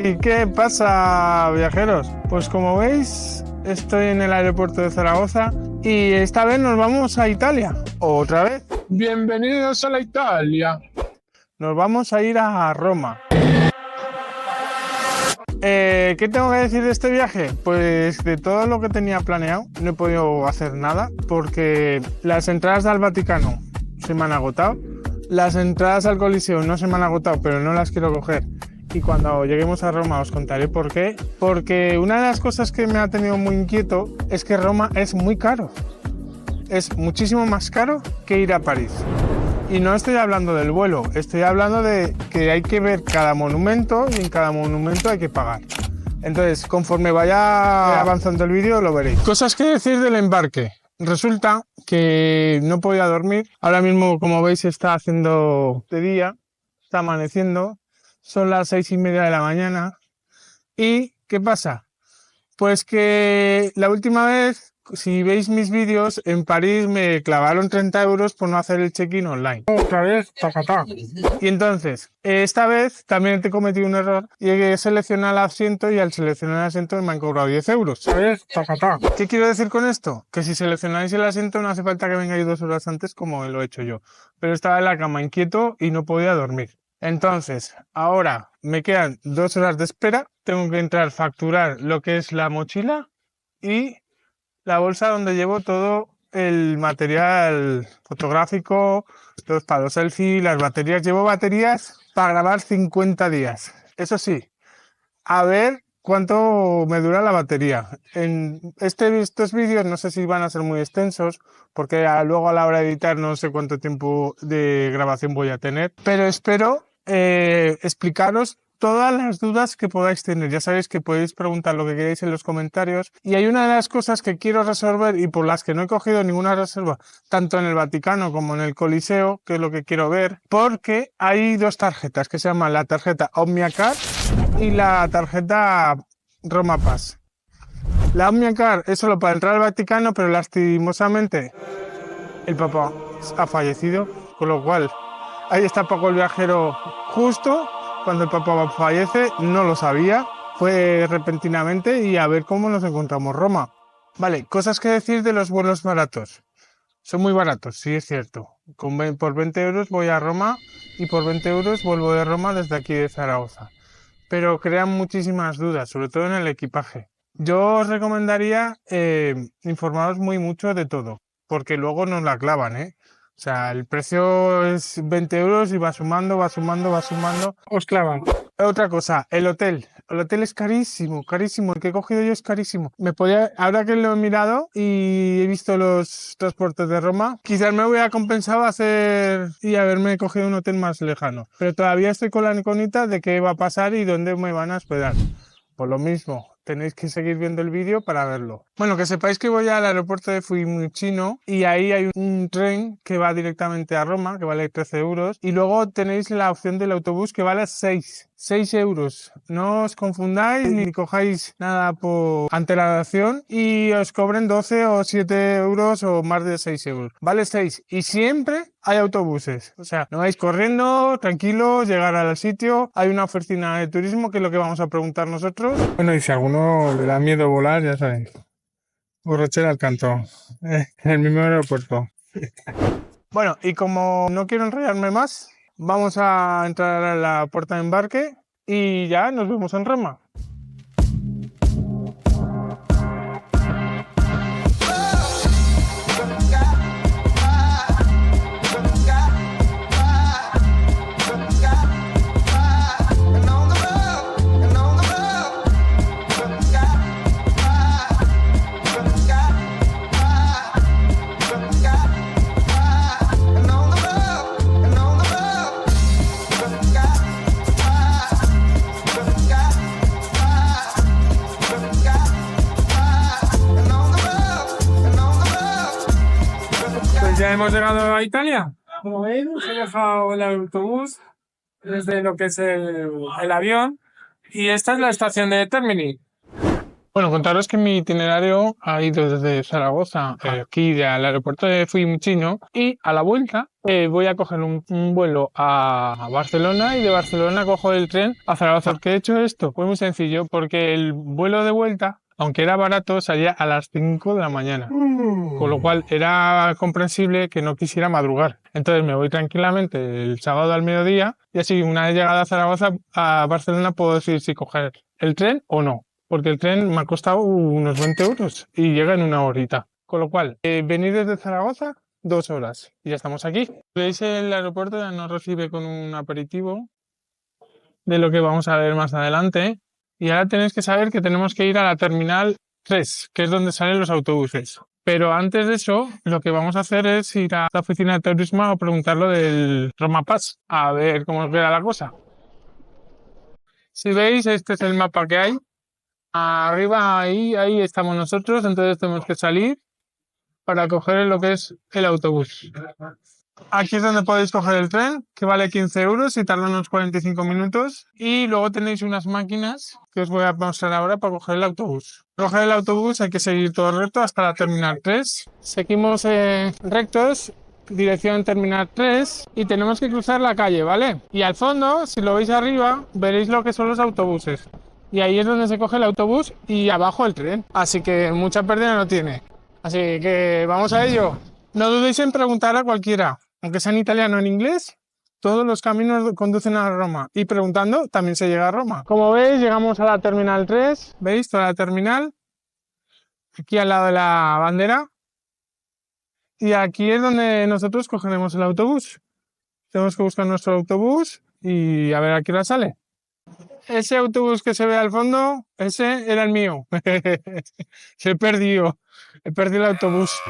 ¿Y qué pasa, viajeros? Pues como veis, estoy en el aeropuerto de Zaragoza y esta vez nos vamos a Italia. ¿Otra vez? Bienvenidos a la Italia. Nos vamos a ir a Roma. ¿Qué tengo que decir de este viaje? Pues de todo lo que tenía planeado no he podido hacer nada porque las entradas al Vaticano se me han agotado, las entradas al Coliseo no se me han agotado, pero no las quiero coger. Y cuando lleguemos a Roma os contaré por qué. Porque una de las cosas que me ha tenido muy inquieto es que Roma es muy caro. Es muchísimo más caro que ir a París. Y no estoy hablando del vuelo, estoy hablando de que hay que ver cada monumento y en cada monumento hay que pagar. Entonces, conforme vaya avanzando el vídeo lo veréis. Cosas que decir del embarque. Resulta que no podía dormir. Ahora mismo, como veis, está haciendo de día, está amaneciendo. Son las 6:30 de la mañana. ¿Y qué pasa? Pues que la última vez, si veis mis vídeos, en París me clavaron 30 euros por no hacer el check-in online. Otra vez, tacatá. Y entonces, esta vez también he cometido un error y he seleccionado el asiento y al seleccionar el asiento me han cobrado 10 euros. Otra vez, tacatá. ¿Qué quiero decir con esto? Que si seleccionáis el asiento no hace falta que vengáis 2 horas antes como lo he hecho yo. Pero estaba en la cama inquieto y no podía dormir. Entonces, ahora me quedan 2 horas de espera. Tengo que entrar a facturar lo que es la mochila y la bolsa donde llevo todo el material fotográfico, para los selfies, las baterías. Llevo baterías para grabar 50 días. Eso sí, a ver cuánto me dura la batería. En estos vídeos no sé si van a ser muy extensos, porque luego a la hora de editar no sé cuánto tiempo de grabación voy a tener, pero espero explicaros todas las dudas que podáis tener. Ya sabéis que podéis preguntar lo que queráis en los comentarios. Y hay una de las cosas que quiero resolver y por las que no he cogido ninguna reserva, tanto en el Vaticano como en el Coliseo, que es lo que quiero ver, porque hay 2 tarjetas que se llaman la tarjeta OmniaCard y la tarjeta Roma Pass. La OmniaCard es solo para entrar al Vaticano, pero lastimosamente el Papa ha fallecido, con lo cual ahí está Paco el viajero justo cuando el Papa fallece. No lo sabía, fue repentinamente y a ver cómo nos encontramos Roma. Vale, cosas que decir de los vuelos baratos. Son muy baratos, sí es cierto. Por 20 euros voy a Roma y por 20 euros vuelvo de Roma desde aquí de Zaragoza. Pero crean muchísimas dudas, sobre todo en el equipaje. Yo os recomendaría informaros mucho de todo, porque luego nos la clavan, ¿eh? O sea, el precio es 20 euros y va sumando, va sumando, va sumando. Os clavan. Otra cosa, el hotel. El hotel es carísimo, carísimo. El que he cogido yo es carísimo. Ahora que lo he mirado y he visto los transportes de Roma, quizás me hubiera compensado haberme cogido un hotel más lejano. Pero todavía estoy con la incógnita de qué va a pasar y dónde me van a hospedar. Por lo mismo, tenéis que seguir viendo el vídeo para verlo. Bueno, que sepáis que voy al aeropuerto de Fiumicino y ahí hay un tren que va directamente a Roma, que vale 13 euros. Y luego tenéis la opción del autobús que vale 6 euros. No os confundáis ni cojáis nada por antelación y os cobren 12 o 7 euros o más de 6 euros. Vale 6 y siempre hay autobuses. O sea, no vais corriendo, tranquilos, llegar al sitio. Hay una oficina de turismo que es lo que vamos a preguntar nosotros. Bueno, y si a alguno le da miedo volar, ya sabéis. Borrachera al canto. En el mismo aeropuerto. Bueno, y como no quiero enrollarme más, vamos a entrar a la puerta de embarque y ya nos vemos en Roma. Ya hemos llegado a Italia. Como veis, he dejado el autobús desde lo que es el avión. Y esta es la estación de Termini. Bueno, contaros que mi itinerario ha ido desde Zaragoza, aquí al aeropuerto de Fiumicino, y a la vuelta voy a coger un vuelo a Barcelona y de Barcelona cojo el tren a Zaragoza. ¿Por qué he hecho esto? Pues muy sencillo, porque el vuelo de vuelta, aunque era barato, salía a las 5 de la mañana, con lo cual era comprensible que no quisiera madrugar. Entonces me voy tranquilamente el sábado al mediodía y así una vez llegada a Zaragoza, a Barcelona, puedo decidir si coger el tren o no. Porque el tren me ha costado unos 20 euros y llega en una horita. Con lo cual, venir desde Zaragoza, 2 horas. Y ya estamos aquí. Veis, el aeropuerto ya nos recibe con un aperitivo de lo que vamos a ver más adelante. Y ahora tenéis que saber que tenemos que ir a la terminal 3, que es donde salen los autobuses. Pero antes de eso, lo que vamos a hacer es ir a la oficina de turismo a preguntar lo del Roma Pass, a ver cómo queda la cosa. Si veis, este es el mapa que hay. Arriba, ahí estamos nosotros, entonces tenemos que salir para coger lo que es el autobús. Aquí es donde podéis coger el tren, que vale 15 euros y tarda unos 45 minutos. Y luego tenéis unas máquinas que os voy a mostrar ahora para coger el autobús. Para coger el autobús hay que seguir todo recto hasta la terminal 3. Seguimos rectos, dirección terminal 3, y tenemos que cruzar la calle, ¿vale? Y al fondo, si lo veis arriba, veréis lo que son los autobuses. Y ahí es donde se coge el autobús y abajo el tren. Así que mucha pérdida no tiene. Así que vamos a ello. No dudéis en preguntar a cualquiera, aunque sea en italiano o en inglés. Todos los caminos conducen a Roma. Y preguntando también se llega a Roma. Como veis, llegamos a la terminal 3. ¿Veis? Toda la terminal. Aquí al lado de la bandera. Y aquí es donde nosotros cogeremos el autobús. Tenemos que buscar nuestro autobús y a ver a qué hora sale. Ese autobús que se ve al fondo, ese era el mío. Se he perdido el autobús.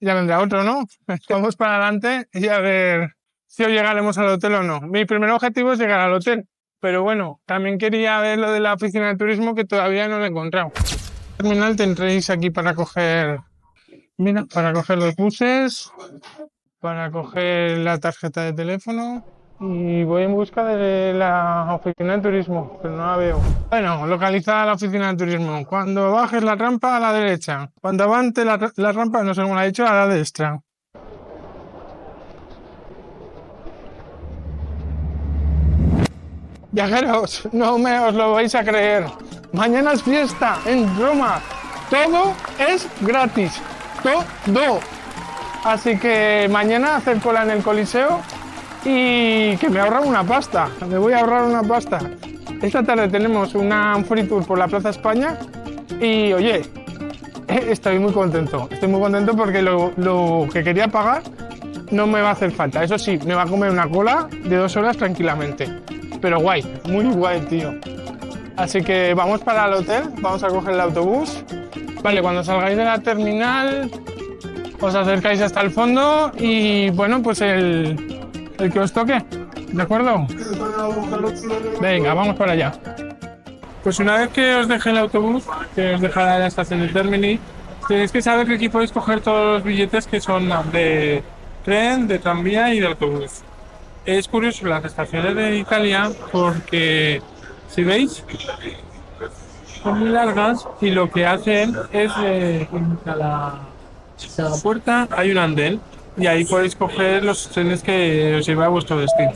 Ya vendrá otro, ¿no? Vamos para adelante y a ver si hoy llegaremos al hotel o no. Mi primer objetivo es llegar al hotel. Pero bueno, también quería ver lo de la oficina de turismo, que todavía no lo he encontrado. Terminal tendréis aquí para coger, mira, para coger los buses, para coger la tarjeta de teléfono. Y voy en busca de la oficina de turismo, pero no la veo. Bueno, localizada la oficina de turismo. Cuando bajes la rampa, a la derecha. Cuando avante la rampa, no sé cómo la he dicho, a la derecha. Viajeros, no os lo vais a creer. Mañana es fiesta en Roma. Todo es gratis. Todo. Así que mañana hacer cola en el Coliseo y que me ahorran una pasta. Me voy a ahorrar una pasta. Esta tarde tenemos un free tour por la Plaza España y, oye, estoy muy contento. Estoy muy contento porque lo que quería pagar no me va a hacer falta. Eso sí, me va a comer una cola de 2 horas tranquilamente. Pero guay, muy guay, tío. Así que vamos para el hotel, vamos a coger el autobús. Vale, cuando salgáis de la terminal, os acercáis hasta el fondo y, bueno, pues el que os toque, ¿de acuerdo? Venga, vamos para allá. Pues una vez que os deje el autobús, que os dejará en la estación de Termini, tenéis que saber que aquí podéis coger todos los billetes que son de tren, de tranvía y de autobús. Es curioso las estaciones de Italia porque, si veis, son muy largas y lo que hacen es en cada puerta hay un andén y ahí podéis coger los trenes que os lleva a vuestro destino.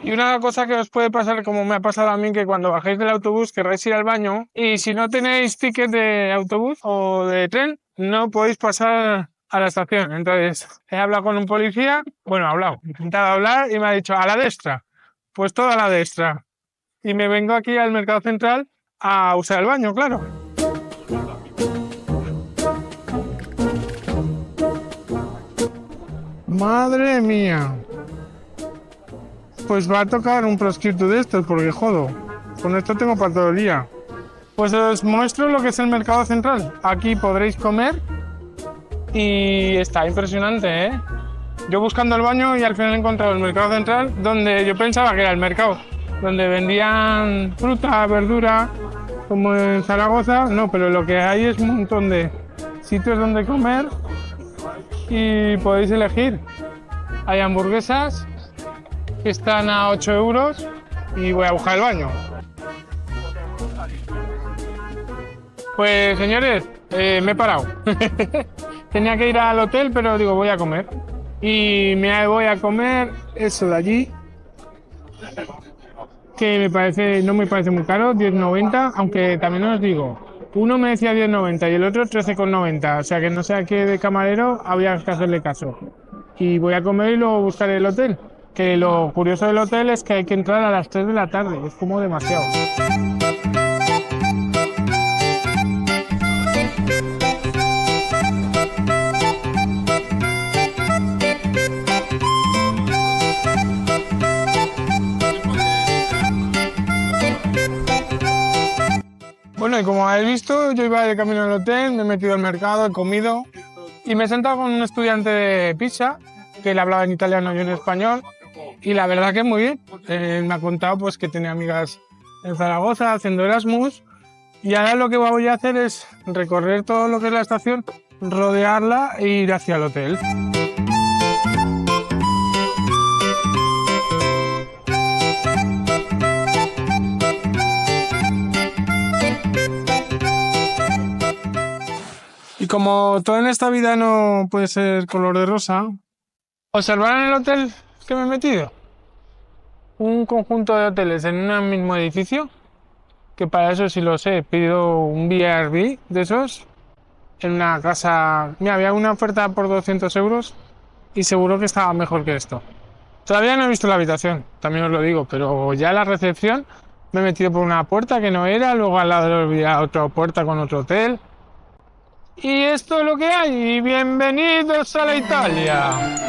Y una cosa que os puede pasar, como me ha pasado a mí, que cuando bajéis del autobús querréis ir al baño y si no tenéis ticket de autobús o de tren, no podéis pasar a la estación. Entonces, he hablado con un policía, he intentado hablar y me ha dicho a la destra. Pues toda a la destra. Y me vengo aquí al Mercado Central a usar el baño, claro. Madre mía. Pues va a tocar un proscripto de estos, porque jodo, con esto tengo para todo el día. Pues os muestro lo que es el Mercado Central. Aquí podréis comer y está impresionante, ¿eh? Yo buscando el baño y al final he encontrado el Mercado Central, donde yo pensaba que era el mercado, donde vendían fruta, verdura, como en Zaragoza. No, pero lo que hay es un montón de sitios donde comer y podéis elegir. Hay hamburguesas que están a 8 euros y voy a buscar el baño. Pues señores, me he parado. Tenía que ir al hotel, pero digo, voy a comer. Y me voy a comer eso de allí, que no me parece muy caro, 10,90, aunque también os digo, uno me decía 10,90 y el otro 13,90, o sea que no sé a qué de camarero había que hacerle caso. Y voy a comer y luego buscaré el hotel. Que lo curioso del hotel es que hay que entrar a las 3 de la tarde, es como demasiado. Bueno, y como habéis visto, yo iba de camino al hotel, me he metido al mercado, he comido y me he sentado con un estudiante de pizza que él hablaba en italiano y en español y la verdad que muy bien. Él me ha contado pues, que tenía amigas en Zaragoza haciendo Erasmus y ahora lo que voy a hacer es recorrer todo lo que es la estación, rodearla e ir hacia el hotel. Y como todo en esta vida no puede ser color de rosa, observar en el hotel que me he metido un conjunto de hoteles en un mismo edificio, que para eso sí lo sé, he pedido un B&B de esos en una casa. Mira, había una oferta por 200 euros y seguro que estaba mejor que esto. Todavía no he visto la habitación, también os lo digo, pero ya la recepción me he metido por una puerta que no era, luego al lado había otra puerta con otro hotel. Y esto es lo que hay. Bienvenidos a la Italia.